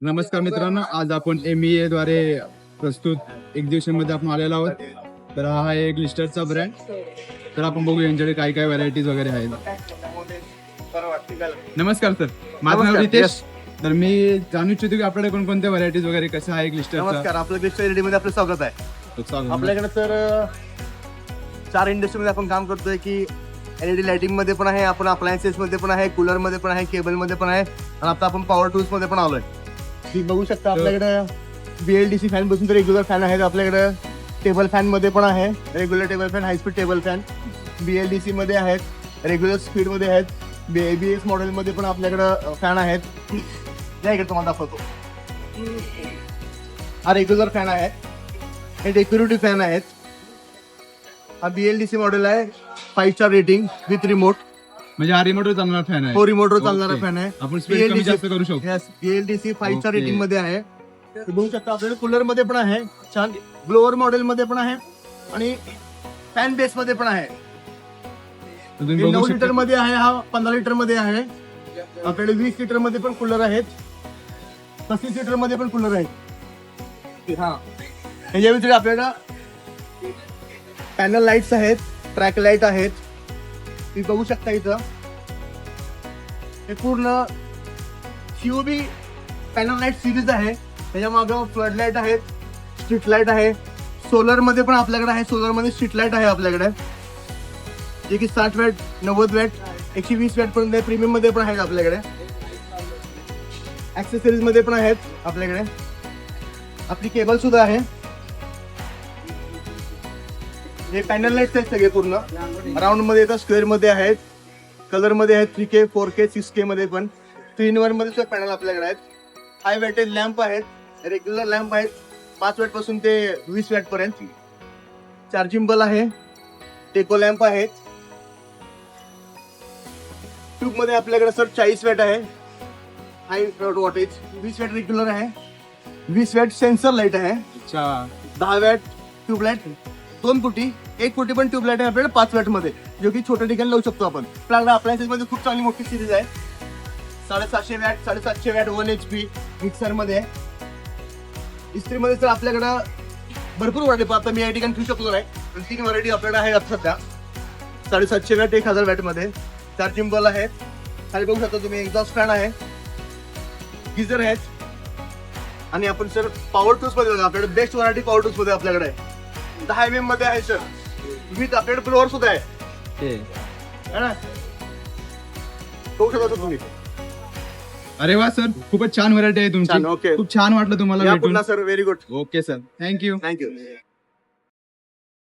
नमस्कार मित्रांनो, आज आपण MEA द्वारे प्रस्तुत एक्झिबिशनमध्ये आपण आलेलो आहोत. तर हा आहे ग्लिस्टरचा ब्रँड. तर आपण बघू यांच्याकडे काय काय व्हरायटीज वगैरे आहेत. नमस्कार सर, माझं नाव नमस्कार, रितेश. तर मी जाणू इच्छितो की आपल्याकडे कोणकोणत्या व्हरायटीज वगैरे कसं आहे ग्लिस्टरचा. नमस्कार, आपलं ग्लिस्टर एलईडी मध्ये आपलं स्वागत आहे. आपल्याकडे तर 4 इंडस्ट्रीमध्ये आपण काम करतोय की एलईडी लाइटिंग मध्ये पण आहे, आपण अप्लायन्सेस मध्ये पण आहे, कूलर मध्ये पण आहे, केबल मध्ये पण आहे आणि आता आपण पॉवर टूल्स मध्ये पण आलोय. तुम्ही बघू शकता आपल्याकडे BLDC फॅन बसून तर रेग्युलर फॅन आहेत. आपल्याकडे टेबल फॅन मध्ये पण आहे, regular table fan, high speed table fan BLDC मध्ये आहेत, रेग्युलर स्पीड मध्ये आहेत. ABS मॉडेल मध्ये पण आपल्याकडे फॅन आहेत. या इकडे तुम्हाला दाखवतो. हा रेग्युलर फॅन आहे, हे डेकोरेटिव्ह फॅन आहेत. हा BLDC मॉडेल आहे, 5 स्टार रेटिंग विथ रिमोट. म्हणजे हा रिमोटवर चालणारा फॅन आहे. हो, रिमोटवर चालणारा Okay. फॅन आहे. आपण स्पीड कमी जास्त करू शकतो. BLDC 5 star Okay. रेटिंग मध्ये आहे. तुम्ही बघू शकता आपल्याकडे कूलर मध्ये पण आहे, छान ब्लोअर मॉडेल मध्ये पण आहे आणि फॅन बेस मध्ये पण आहे. तर तुम्ही 9 बघू लिटर शकता. मध्ये आहे, हा 15 लिटर मध्ये आहे. आपल्याकडे 20 लिटर मध्ये पण कूलर आहेत, 35 लिटर मध्ये पण कूलर आहेत. हा, ह्याच्या व्यतिरिक्त आपल्याला पॅनल लाईट्स आहेत, ट्रॅक लाईट आहेत. तुम्ही बघू शकता इथं हे पूर्ण COB पॅनल लाईट सिरीज आहे. त्याच्या मागं फ्लड लाईट आहेत, स्ट्रीट लाईट आहे, सोलर मध्ये पण आपल्याकडे आहे. सोलर मध्ये स्ट्रीट लाईट आहे आपल्याकडे, जे की 60 वॅट, 90 वॅट, 120 वॅट पर्यंत प्रीमियम मध्ये पण आहेत आपल्याकडे. ऍक्सेसरीज मध्ये पण आहेत आपल्याकडे. आपली केबल सुद्धा आहे. हे पॅनल लाईट्स आहेत सगळे पूर्ण राऊंड मध्ये येतात, स्क्वेअर मध्ये आहेत, कलर मध्ये आहेत, 3K, 4K, 6K मध्ये पण 3 in 1 मध्ये सुद्धा पॅनल आपल्याकडे आहेत. हाय वॅटेज लॅम्प आहेत, रेग्युलर लॅम्प आहेत, 5 वॅट पासून ते 20 वॅट पर्यंत. चार्जिंग बल आहे, टेको लॅम्प आहेत. ट्यूब मध्ये आपल्याकडे सर 40 वॅट आहे, हाय वॉटेज. 20 वॅट रेग्युलर आहे, 20 वॅट सेन्सर लाईट आहे, अच्छा. 10 वॅट ट्यूबलाईट, 2 फुटी, 1 फुटी पण ट्यूबलाईट आहे आपल्याकडे 5 वॅट मध्ये, जो की छोट्या ठिकाणी लावू शकतो आपण. आपल्याकडे अप्लायन्सेस मध्ये खूप चांगली मोठी सिरीज आहे. 750 वॅट, 750 वॅट 1 HP मिक्सर मध्ये. इस्त्री मध्ये तर आपल्याकडं भरपूर व्हरायटी, आता मी या ठिकाणी ठेवू शकलो नाही, पण 3 व्हरायटी आपल्याकडे आहे आता सध्या. 750 वॅट, 1000 वॅट मध्ये. चार्जिंग बल आहे, खाली बघू शकता तुम्ही, एक्झॉस्ट फॅन आहे, गिझर आहेत. आणि आपण सर पॉवर टूल्स मध्ये बघा, आपल्याकडे बेस्ट व्हरायटी पॉवर टूल्स मध्ये आपल्याकडे आहे. 10 mm मध्ये आहे सर, विथ आपल्याकडे ब्लोअर सुद्धा आहे. है ना, बघू शकता सर तुम्ही. अरे वा सर, खूपच छान व्हरायटी आहे तुमची. छान, okay. खूप छान वाटलं तुम्हाला या भेटून. पुन्हा sir, very good, okay sir, thank you. Thank you.